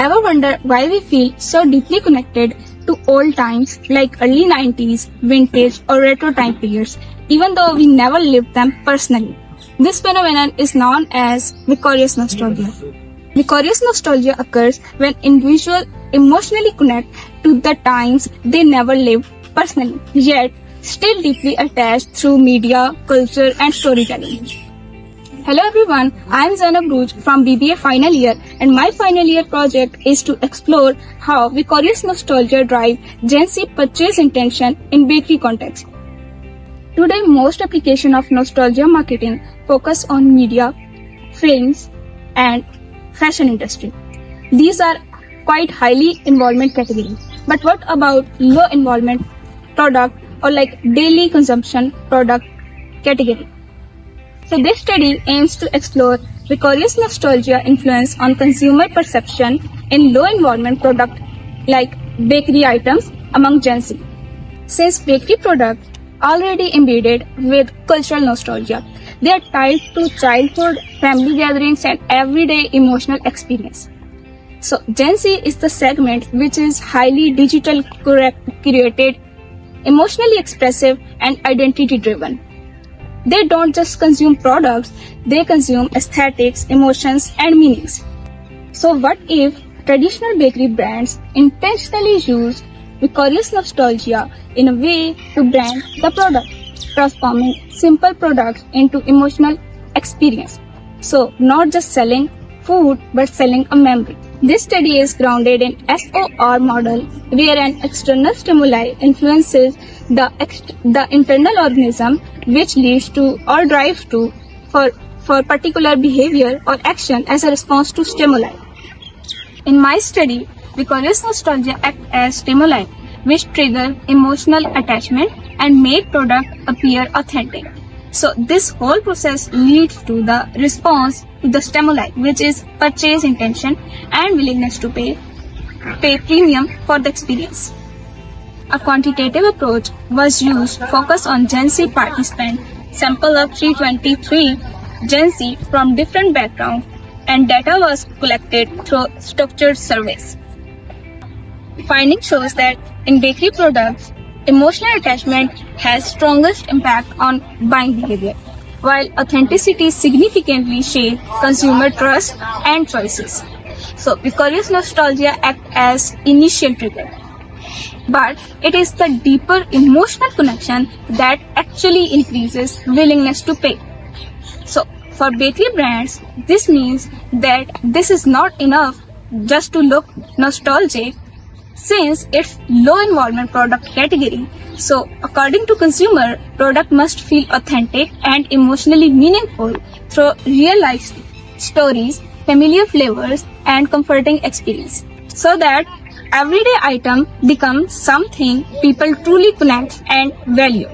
ever wonder why we feel so deeply connected to old times like early 90s, vintage or retro time periods, even though we never lived them personally? This phenomenon is known as vicarious nostalgia. Vicarious nostalgia occurs when individuals emotionally connect to the times they never lived personally, yet still deeply attached through media, culture and storytelling. Hello everyone, I am Zainab Rooj from BBA final year and my final year project is to explore how vicarious nostalgia drive Gen Z purchase intention in bakery context. Today most application of nostalgia marketing focus on media, films and fashion industry. These are quite highly involvement categories. But what about low involvement product or like daily consumption product category? So this study aims to explore vicarious nostalgia influence on consumer perception in low involvement product like bakery items among Gen Z. Since bakery products already embedded with cultural nostalgia, they are tied to childhood, family gatherings and everyday emotional experience. So Gen Z is the segment which is highly digital curated, emotionally expressive and identity driven. They don't just consume products, they consume aesthetics, emotions and meanings. So what if traditional bakery brands intentionally use vicarious nostalgia in a way to brand the product, transforming simple products into emotional experience? So not just selling food but selling a memory. This study is grounded in SOR model where an external stimuli influences the internal organism which leads to or drives to for particular behavior or action as a response to stimuli. In my study, vicarious nostalgia act as stimuli which trigger emotional attachment and make product appear authentic. So this whole process leads to the response to the stimuli, which is purchase intention and willingness to pay premium for the experience. A quantitative approach was used focused on Gen Z participants, sample of 323 Gen Z from different backgrounds, and data was collected through structured surveys. Finding shows that in bakery products, emotional attachment has strongest impact on buying behavior, while authenticity significantly shapes consumer trust and choices. So vicarious nostalgia acts as initial trigger, but it is the deeper emotional connection that actually increases willingness to pay. So for bakery brands, this means that this is not enough just to look nostalgic since it's low involvement product category. So according to consumer, product must feel authentic and emotionally meaningful through real life stories, familiar flavors and comforting experience, so that everyday item becomes something people truly connect and value.